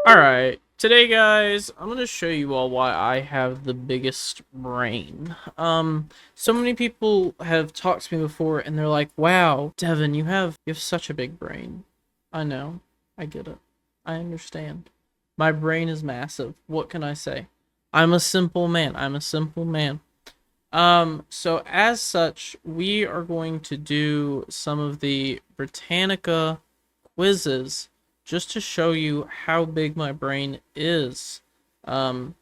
Alright, today guys, I'm gonna show you all why I have the biggest brain. So many people have talked to me before and they're like, wow, Devin, you have such a big brain. I know, I get it. I understand. My brain is massive. What can I say? I'm a simple man. I'm a simple man. So as such, we are going to do some of the Britannica quizzes just to show you how big my brain is. I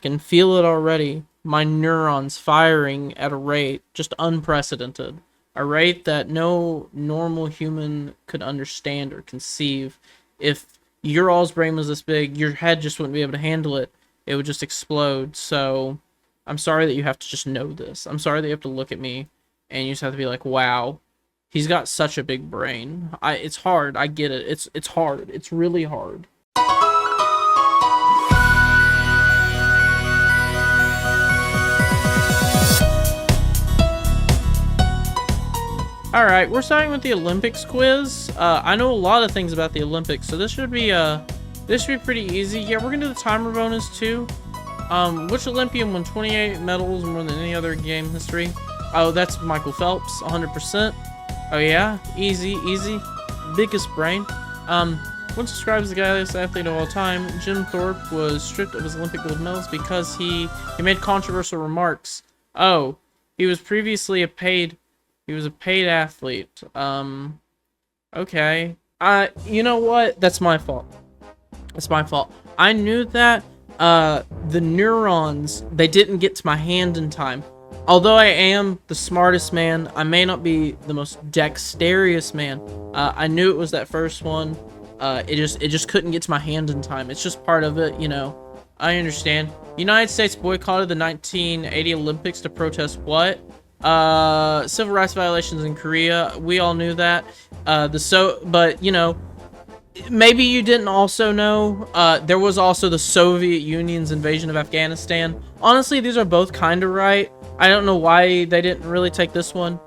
can feel it already. My neurons firing at a rate just unprecedented. A rate that no normal human could understand or conceive. If your all's brain was this big, your head just wouldn't be able to handle it. It would just explode. So I'm sorry that you have to just know this. I'm sorry that you have to look at me and you just have to be like, wow, he's got such a big brain. It's hard. I get it. It's hard. It's really hard. All right, we're starting with the Olympics quiz. I know a lot of things about the Olympics, so this should be pretty easy. Yeah, we're gonna do the timer bonus too. Which Olympian won 28 medals more than any other game in history? Oh, that's Michael Phelps, 100%. Oh yeah, easy. Biggest brain. One subscribes the gayest athlete of all time. Jim Thorpe was stripped of his Olympic gold medals because he made controversial remarks. Oh, he was previously a paid athlete. Okay. You know what? That's my fault. I knew that the neurons, they didn't get to my hand in time. Although I am the smartest man, I may not be the most dexterous man. I knew it was that first one. It just couldn't get to my hand in time. It's just part of it, you know. I understand. United States boycotted the 1980 Olympics to protest what? Civil rights violations in Korea. We all knew that. But you know, maybe you didn't also know, there was also the Soviet Union's invasion of Afghanistan. Honestly, these are both kind of right. I don't know why they didn't really take this one.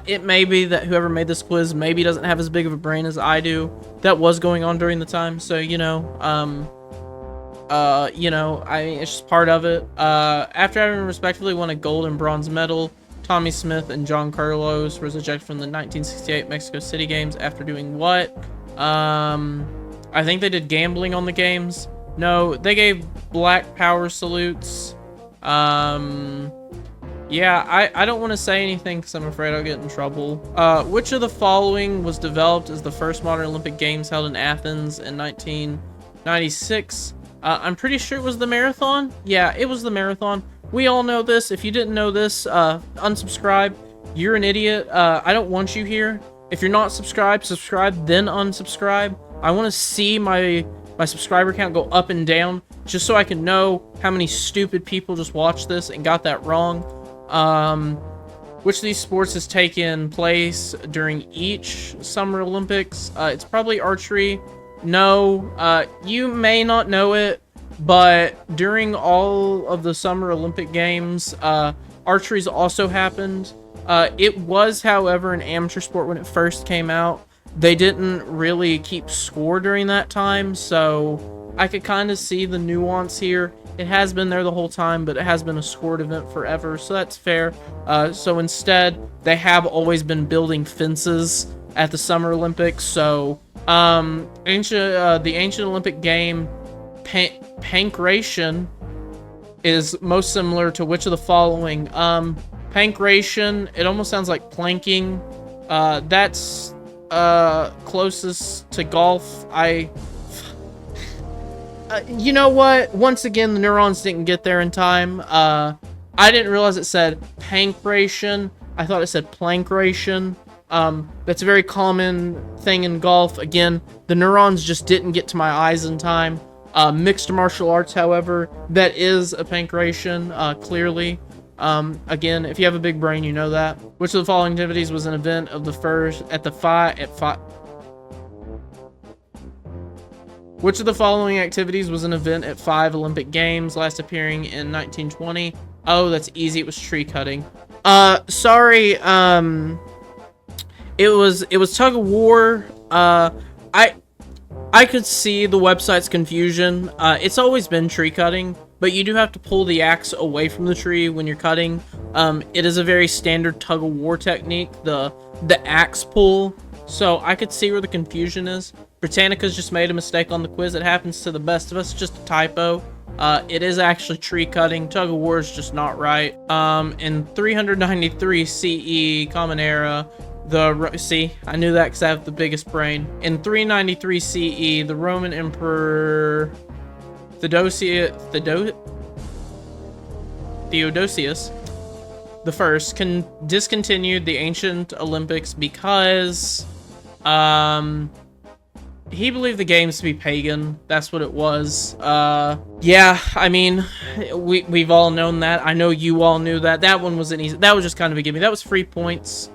It may be that whoever made this quiz maybe doesn't have as big of a brain as I do. That was going on during the time, so you know, it's just part of it. After having respectively won a gold and bronze medal, Tommy Smith and John Carlos was ejected from the 1968 Mexico City Games after doing what? I think they did gambling on the games. No, they gave black power salutes. Yeah, I don't want to say anything because I'm afraid I'll get in trouble. Which of the following was developed as the first modern Olympic Games held in Athens in 1996? I'm pretty sure it was the marathon. Yeah, it was the marathon. We all know this. If you didn't know this, unsubscribe. You're an idiot. I don't want you here. If you're not subscribed, subscribe, then unsubscribe. I want to see my subscriber count go up and down just so I can know how many stupid people just watched this and got that wrong. Which of these sports has taken place during each Summer Olympics? It's probably archery. No, you may not know it, but during all of the Summer Olympic Games, archery's also happened. It was, however, an amateur sport when it first came out. They didn't really keep score during that time, so I could kind of see the nuance here. It has been there the whole time, but it has been a scored event forever, so that's fair. So instead, they have always been building fences at the Summer Olympics. So the ancient Olympic game, pankration, is most similar to which of the following? Pankration, it almost sounds like planking. That's closest to golf. You know what? Once again, the neurons didn't get there in time. I didn't realize it said pankration. I thought it said plankration. That's a very common thing in golf. Again, the neurons just didn't get to my eyes in time. Mixed martial arts, however, that is a pankration, clearly. Again, if you have a big brain, you know that. Which of the following activities was an event of the first Which of the following activities was an event at 5 Olympic Games, last appearing in 1920? Oh, that's easy. It was tree cutting. Sorry. It was tug of war. I could see the website's confusion. It's always been tree cutting, but you do have to pull the axe away from the tree when you're cutting. It is a very standard tug-of-war technique, the axe pull. So I could see where the confusion is. Britannica's just made a mistake on the quiz. It happens to the best of us, it's just a typo. It is actually tree cutting. Tug-of-war is just not right. In 393 CE, Common Era, see, I knew that because I have the biggest brain. In 393 CE, the Roman Emperor Theodosius the First discontinued the ancient Olympics because he believed the games to be pagan. That's what it was. Yeah, I mean, we've all known that. I know you all knew that. That one was an easy. That was just kind of a gimme. That was free points.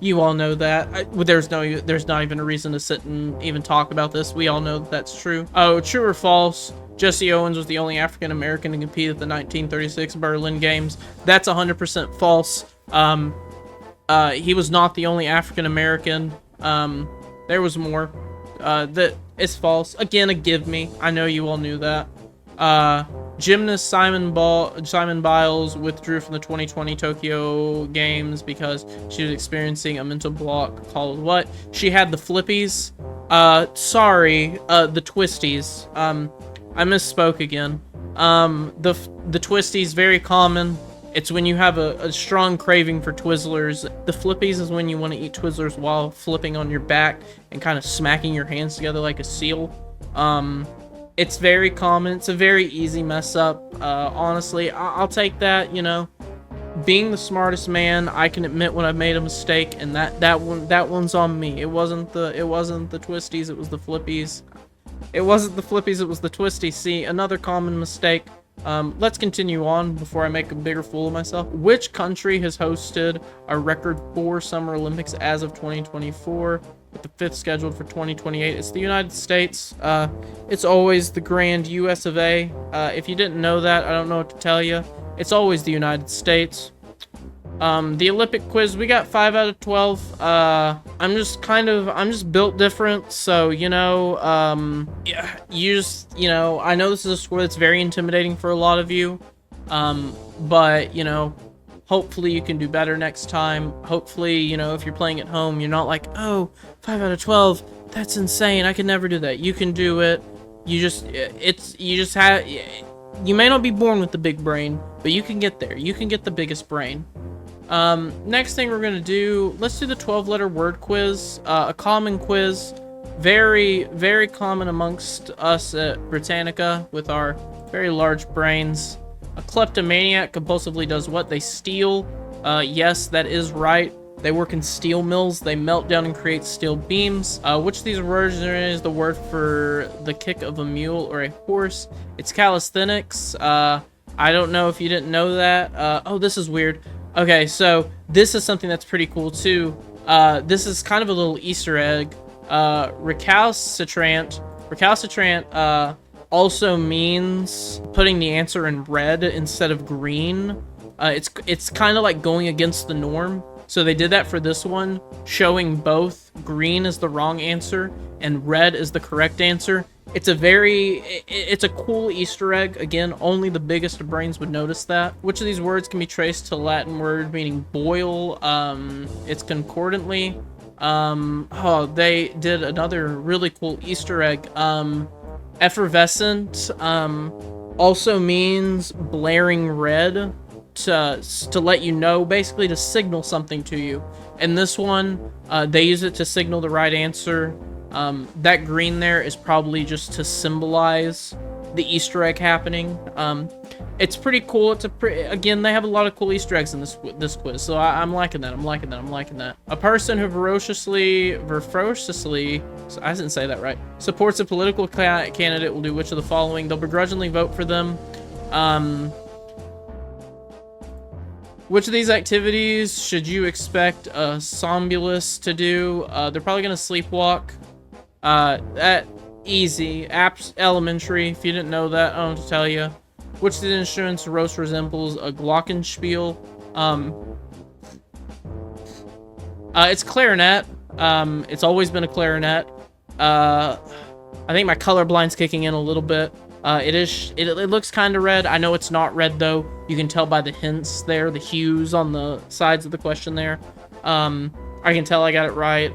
You all know that. There's not even a reason to sit and even talk about this. We all know that that's true. Oh, true or false? Jesse Owens was the only African American to compete at the 1936 Berlin Games. That's 100% false. He was not the only African American. There was more. That is false. Again, a give me. I know you all knew that. Gymnast Simone Biles withdrew from the 2020 Tokyo Games because she was experiencing a mental block called what? She had the flippies. Sorry, the twisties. I misspoke again. The twisties, very common. It's when you have a strong craving for Twizzlers. The flippies is when you want to eat Twizzlers while flipping on your back and kind of smacking your hands together like a seal. It's very common. It's a very easy mess up. Honestly, I'll take that, you know. Being the smartest man, I can admit when I've made a mistake, and that one's on me. It wasn't the twisties, it was the flippies. It wasn't the flippies, it was the twisties. See, another common mistake. Let's continue on before I make a bigger fool of myself. Which country has hosted a record 4 Summer Olympics as of 2024, with the 5th scheduled for 2028? It's the United States. It's always the grand US of A. If you didn't know that, I don't know what to tell you. It's always the United States. The Olympic quiz, we got 5 out of 12. I'm just built different, so, you know, yeah, you know, I know this is a score that's very intimidating for a lot of you, but, you know, hopefully you can do better next time. Hopefully, you know, if you're playing at home, you're not like, oh, 5 out of 12, that's insane, I could never do that. You can do it. You may not be born with the big brain, but you can get there. You can get the biggest brain. Next thing we're gonna do, let's do the 12-letter word quiz. A common quiz, very, very common amongst us at Britannica with our very large brains. A kleptomaniac compulsively does what? They steal. Yes, that is right. They work in steel mills. They melt down and create steel beams. Which of these words is the word for the kick of a mule or a horse? It's calisthenics. I don't know if you didn't know that. Oh, this is weird. Okay, so this is something that's pretty cool too. This is kind of a little Easter egg. Recalcitrant also means putting the answer in red instead of green. It's kind of like going against the norm. So they did that for this one, showing both green is the wrong answer and red is the correct answer. It's a cool Easter egg. Again, only the biggest of brains would notice that. Which of these words can be traced to a Latin word meaning boil? It's concordantly. Oh, they did another really cool Easter egg. Effervescent also means blaring red to let you know, basically to signal something to you. And this one, they use it to signal the right answer. That green there is probably just to symbolize the Easter egg happening. It's pretty cool. Again, they have a lot of cool Easter eggs in this quiz, so I'm liking that. I'm liking that. A person who ferociously, so I didn't say that right, supports a political candidate will do which of the following? They'll begrudgingly vote for them. Which of these activities should you expect a somnambulist to do? They're probably gonna sleepwalk. That easy. Elementary. If you didn't know that, I don't have to tell you. Which of the instruments most resembles a glockenspiel? It's clarinet. It's always been a clarinet. I think my colorblind's kicking in a little bit. It looks kind of red. I know it's not red though. You can tell by the hints there, the hues on the sides of the question there. I can tell I got it right.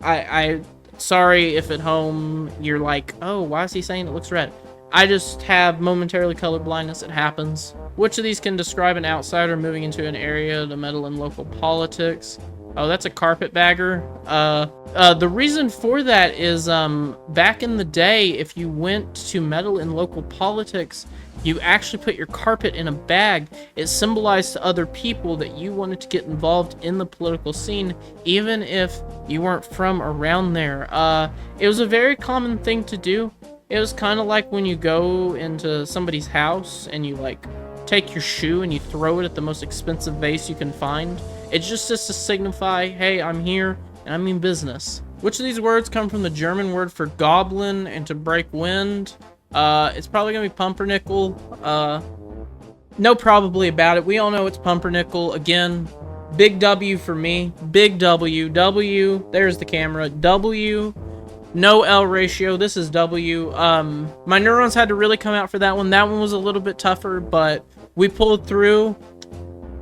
I sorry if at home you're like, oh, why is he saying it looks red? I just have momentarily color blindness. It happens. Which of these can describe an outsider moving into an area to meddle in local politics? Oh, that's a carpetbagger. The reason for that is, back in the day, if you went to meddle in local politics, you actually put your carpet in a bag. It symbolized to other people that you wanted to get involved in the political scene, even if you weren't from around there. It was a very common thing to do. It was kind of like when you go into somebody's house and you, like, take your shoe and you throw it at the most expensive vase you can find. It's just to signify, hey, I'm here and I mean business. Which of these words come from the German word for goblin and to break wind? It's probably gonna be pumpernickel. No probably about it. We all know it's pumpernickel. Again, big W for me. Big W. W. There's the camera. W. No L ratio. This is W. My neurons had to really come out for that one. That one was a little bit tougher, but we pulled through.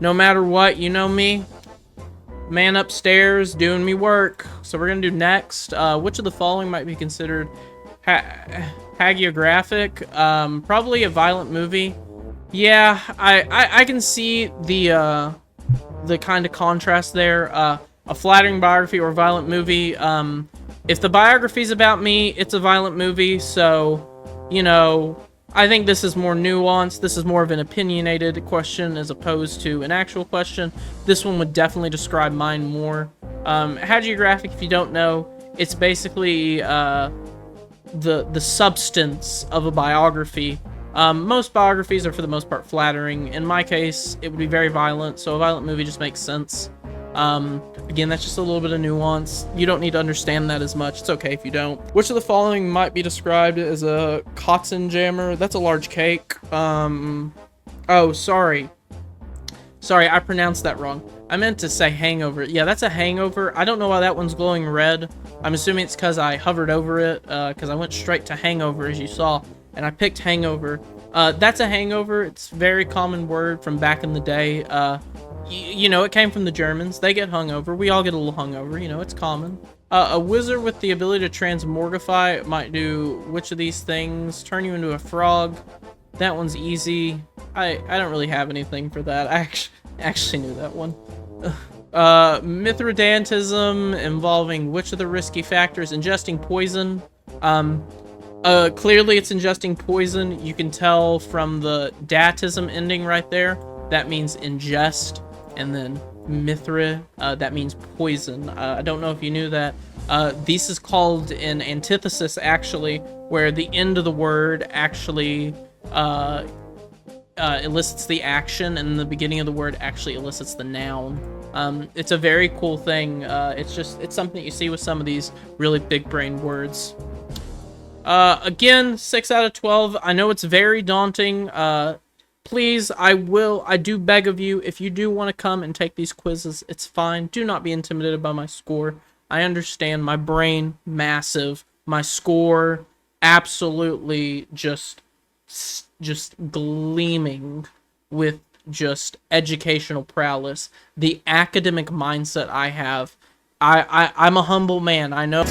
No matter what, you know me. Man upstairs doing me work. So we're gonna do next. Which of the following might be considered hagiographic? Probably a violent movie. Yeah, I can see the kind of contrast there. A flattering biography or a violent movie. If the biography's about me, it's a violent movie, so, you know, I think this is more nuanced. This is more of an opinionated question as opposed to an actual question. This one would definitely describe mine more. Hagiographic, if you don't know, it's basically the substance of a biography. Most biographies are for the most part flattering. In my case, it would be very violent, so a violent movie just makes sense. Again, that's just a little bit of nuance. You don't need to understand that as much. It's okay if you don't. Which of the following might be described as a Katzenjammer? That's a large cake. Oh, sorry. Sorry, I pronounced that wrong. I meant to say hangover. Yeah, that's a hangover. I don't know why that one's glowing red. I'm assuming it's because I hovered over it, because I went straight to hangover, as you saw, and I picked hangover. That's a hangover. It's a very common word from back in the day. You know, it came from the Germans. They get hungover. We all get a little hungover. You know, it's common. A wizard with the ability to transmogrify might do which of these things? Turn you into a frog. That one's easy. I don't really have anything for that. I actually knew that one. Mithridatism involving which of the risky factors? Ingesting poison. Clearly it's ingesting poison. You can tell from the datism ending right there. That means ingest. And then Mithra, that means poison. I don't know if you knew that. This is called an antithesis, actually, where the end of the word actually elicits the action, and the beginning of the word actually elicits the noun. It's a very cool thing. It's something that you see with some of these really big brain words. Again, 6 out of 12. I know it's very daunting. Please, I do beg of you, if you do want to come and take these quizzes, it's fine. Do not be intimidated by my score. I understand my brain, massive. My score, absolutely just gleaming with just educational prowess. The academic mindset I have. I'm a humble man, I know.